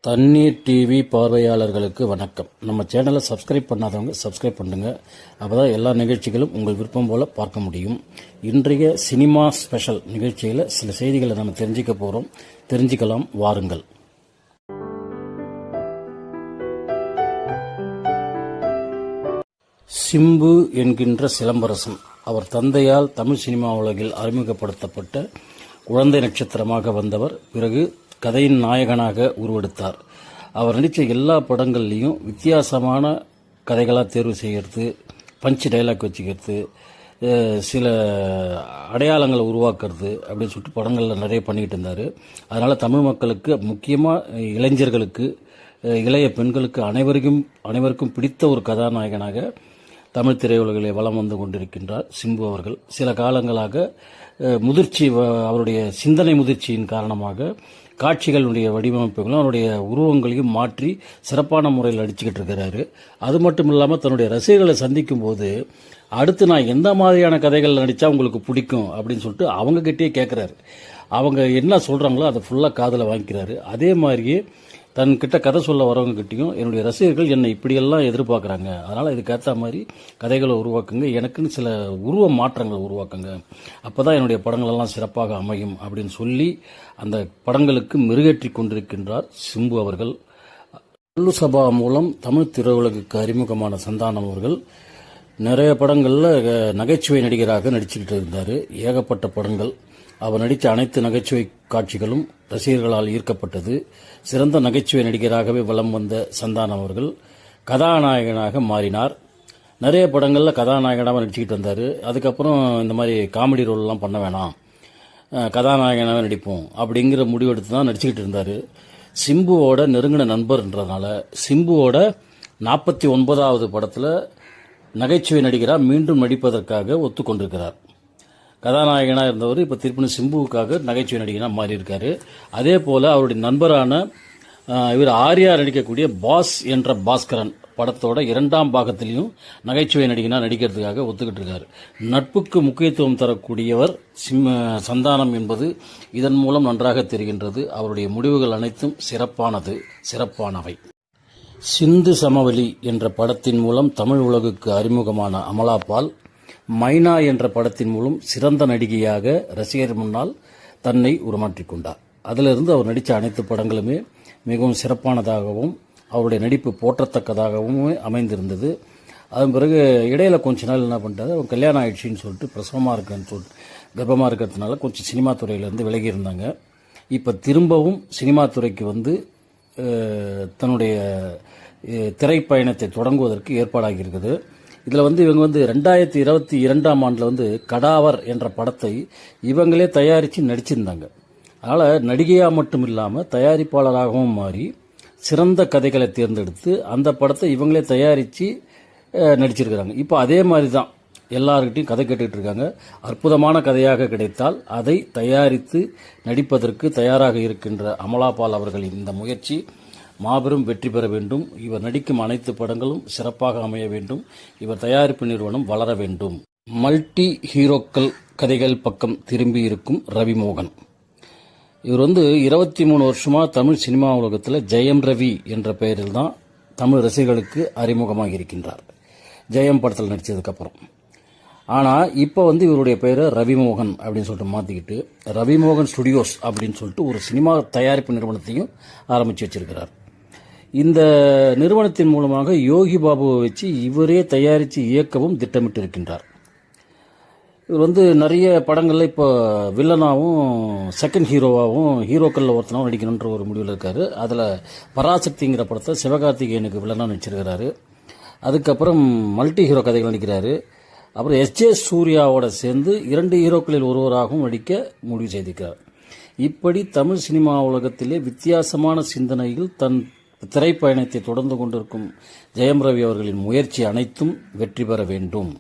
தண்ணீர் டிவி பார்வையாளர்களுக்கு வணக்கம். நம்ம சேனலை சப்ஸ்கிரைப் பண்ணாதவங்க சப்ஸ்கிரைப் பண்ணுங்க. அப்பதான் எல்லா நிகழ்ச்சிகளும் உங்கள் விருப்பம் போல பார்க்க முடியும். இன்றைய சினிமா ஸ்பெஷல் நிகழ்ச்சியில் சில செய்திகளை நம்ம தெரிஞ்சுக்க போறோம். தெரிஞ்சுக்கலாம் வாருங்கள். சிம்பு என்கின்ற சிலம்பரசன் அவர் தந்தையால் தமிழ் சினிமா உலகில் அறிமுகப்படுத்தப்பட்ட குழந்தை நட்சத்திரமாக வந்தவர். பிறகு கதையின் நாயகனாக உருவெடுத்தார். அவர் நடித்த எல்லா படங்கள்லையும் வித்தியாசமான கதைகளாக தேர்வு செய்கிறது, பஞ்ச் டைலாக் வச்சுக்கிறது, சில அடையாளங்களை உருவாக்குறது அப்படின்னு சொல்லிட்டு படங்களில் நிறைய பண்ணிக்கிட்டு இருந்தார். அதனால் தமிழ் மக்களுக்கு, முக்கியமாக இளைஞர்களுக்கு, இளைய பெண்களுக்கு அனைவருக்கும் பிடித்த ஒரு கதாநாயகனாக தமிழ் திரையுலகிலே வலம் வந்து கொண்டிருக்கின்றார் சிம்பு அவர்கள். சில காலங்களாக முதிர்ச்சி, அவருடைய சிந்தனை முதிர்ச்சியின் காரணமாக காட்சிகளுடைய வடிவமைப்புகளும் அவருடைய உருவங்களையும் மாற்றி சிறப்பான முறையில் நடிச்சுக்கிட்டு இருக்கிறாரு. அது மட்டும் இல்லாமல் தன்னுடைய ரசிகர்களை சந்திக்கும் போது அடுத்து நான் எந்த மாதிரியான கதைகள் நடித்தா உங்களுக்கு பிடிக்கும் அப்படின்னு சொல்லிட்டு அவங்க கிட்டே கேட்குறாரு. அவங்க என்ன சொல்கிறாங்களோ அதை ஃபுல்லாக காதில் வாங்கிக்கிறாரு. அதே மாதிரியே தன்கிட்ட கதை சொல்ல வரவங்க கிட்டையும் என்னுடைய ரசிகர்கள் என்னை இப்படியெல்லாம் எதிர்பார்க்குறாங்க, அதனால் இதுக்கேற்ற மாதிரி கதைகளை உருவாக்குங்க, எனக்குன்னு சில உருவ மாற்றங்களை உருவாக்குங்க, அப்போ தான் என்னுடைய படங்களெல்லாம் சிறப்பாக அமையும் அப்படின்னு சொல்லி அந்த படங்களுக்கு மெருகேற்றி கொண்டிருக்கின்றார் சிம்பு அவர்கள். அல்லு சபா மூலம் தமிழ் திரையுலகுக்கு அறிமுகமான சந்தானம் அவர்கள் நிறைய படங்களில் நகைச்சுவை நடிகராக நடிச்சுக்கிட்டு இருந்தார். ஏகப்பட்ட படங்கள். அவர் நடித்த அனைத்து நகைச்சுவை காட்சிகளும் ரசிகர்களால் ஈர்க்கப்பட்டது. சிறந்த நகைச்சுவை நடிகராகவே வலம் வந்த சந்தானம் அவர்கள் கதாநாயகனாக மாறினார். நிறைய படங்களில் கதாநாயகனாக நடிச்சுக்கிட்டு வந்தார். அதுக்கப்புறம் இந்த மாதிரி காமெடி ரோல்லாம் பண்ண வேணாம், கதாநாயகனாக நடிப்போம் அப்படிங்கிற முடிவெடுத்து தான் நடிச்சுக்கிட்டு இருந்தார். சிம்புவோட நெருங்கின நண்பர்ன்றதுனால சிம்புவோட 49வது படத்தில் நகைச்சுவை நடிகராக மீண்டும் நடிப்பதற்காக ஒத்துக்கொண்டிருக்கிறார். கதாநாயகனாக இருந்தவர் இப்போ திருப்பி சிம்புவுக்காக நகைச்சுவை நடிகனாக மாறியிருக்காரு. அதே போல் அவருடைய நண்பரான இவர் ஆர்யா நடிக்கக்கூடிய பாஸ் என்ற பாஸ்கரன் படத்தோட 2ஆம் பாகத்திலையும் நகைச்சுவை நடிகனாக நடிக்கிறதுக்காக ஒத்துக்கிட்டு இருக்காரு. நட்புக்கு முக்கியத்துவம் தரக்கூடியவர் சந்தானம் என்பது இதன் மூலம் நன்றாக தெரிகின்றது. அவருடைய முடிவுகள் அனைத்தும் சிறப்பானவை. சிந்து சமவெளி என்ற படத்தின் மூலம் தமிழ் உலகுக்கு அறிமுகமான அமலா பால் மைனா என்ற படத்தின் மூலம் சிறந்த நடிகையாக ரசிகர் முன்னால் தன்னை உருமாற்றிக் கொண்டார். அதிலிருந்து அவர் நடித்த அனைத்து படங்களுமே மிகவும் சிறப்பானதாகவும் அவருடைய நடிப்பு போற்றத்தக்கதாகவும் அமைந்திருந்தது. அதன் பிறகு இடையில கொஞ்ச நாள் என்ன பண்ணிட்டாரு, அவர் கல்யாணம் ஆயிடுச்சின்னு சொல்லிட்டு பிரசவமாக இருக்குன்னு சொல்லிட்டு கர்ப்பமாக இருக்கிறதுனால கொஞ்சம் சினிமா துறையிலேருந்து விலகி இருந்தாங்க. இப்போ திரும்பவும் சினிமா துறைக்கு வந்து தன்னுடைய திரைப்பயணத்தை தொடங்குவதற்கு ஏற்பாடாகி இருக்குது. இதில் வந்து இவங்க வந்து 2022ஆம் ஆண்டில் வந்து கடாவர் என்ற படத்தை இவங்களே தயாரித்து நடிச்சிருந்தாங்க. அதனால் நடிகையாக மட்டும் இல்லாமல் தயாரிப்பாளராகவும் மாறி சிறந்த கதைகளை தேர்ந்தெடுத்து அந்த படத்தை இவங்களே தயாரித்து நடிச்சிருக்கிறாங்க. இப்போ அதே மாதிரி தான் எல்லார்கிட்டையும் கதை கேட்டுக்கிட்டு இருக்காங்க. அற்புதமான கதையாக கிடைத்தால் அதை தயாரித்து நடிப்பதற்கு தயாராக இருக்கின்ற அமலா பால் அவர்களின் இந்த முயற்சி மாபெரும் வெற்றி பெற வேண்டும். இவர் நடிக்கும் அனைத்து படங்களும் சிறப்பாக அமைய வேண்டும். இவர் தயாரிப்பு நிறுவனம் வளர வேண்டும். மல்டி ஹீரோக்கள் கதைகள் பக்கம் திரும்பி இருக்கும் ரவிமோகன். இவர் வந்து 23 வருஷமா தமிழ் சினிமா உலகத்தில் ஜெயம் ரவி என்ற பெயரில் தான் தமிழ் ரசிகர்களுக்கு அறிமுகமாக இருக்கின்றார், ஜெயம் படத்தில் நடித்ததுக்கப்புறம். ஆனால் இப்போ வந்து இவருடைய பெயரை ரவிமோகன் அப்படின்னு சொல்லிட்டு மாற்றிக்கிட்டு ரவிமோகன் ஸ்டுடியோஸ் அப்படின்னு சொல்லிட்டு ஒரு சினிமா தயாரிப்பு நிறுவனத்தையும் ஆரம்பித்து வச்சிருக்கிறார். இந்த நிறுவனத்தின் மூலமாக யோகி பாபுவை வச்சு இவரே தயாரித்து இயக்கவும் திட்டமிட்டு இருக்கின்றார். இவர் வந்து நிறைய படங்களில் இப்போ வில்லனாகவும் செகண்ட் ஹீரோவாகவும் ஹீரோக்களில் ஒருத்தனாகவும் நடிக்கணுன்ற ஒரு முடிவில் இருக்காரு. அதில் பராசக்திங்கிற படத்தை சிவகார்த்திகேயனுக்கு வில்லனாக நடிச்சிருக்கிறாரு. அதுக்கப்புறம் மல்டி ஹீரோ கதைகள் நடிக்கிறாரு. அப்புறம் எஸ்ஜே சூர்யாவோட சேர்ந்து 2 ஹீரோக்களில் ஒருவராகவும் நடிக்க முடிவு செய்திருக்கிறார். இப்படி தமிழ் சினிமா உலகத்திலே வித்தியாசமான சிந்தனையில் தன் திரைப்பயணத்தை தொடர்ந்து கொண்டிருக்கும் ஜெயம் ரவி அவர்களின் முயற்சி அனைத்தும் வெற்றி பெற வேண்டும்.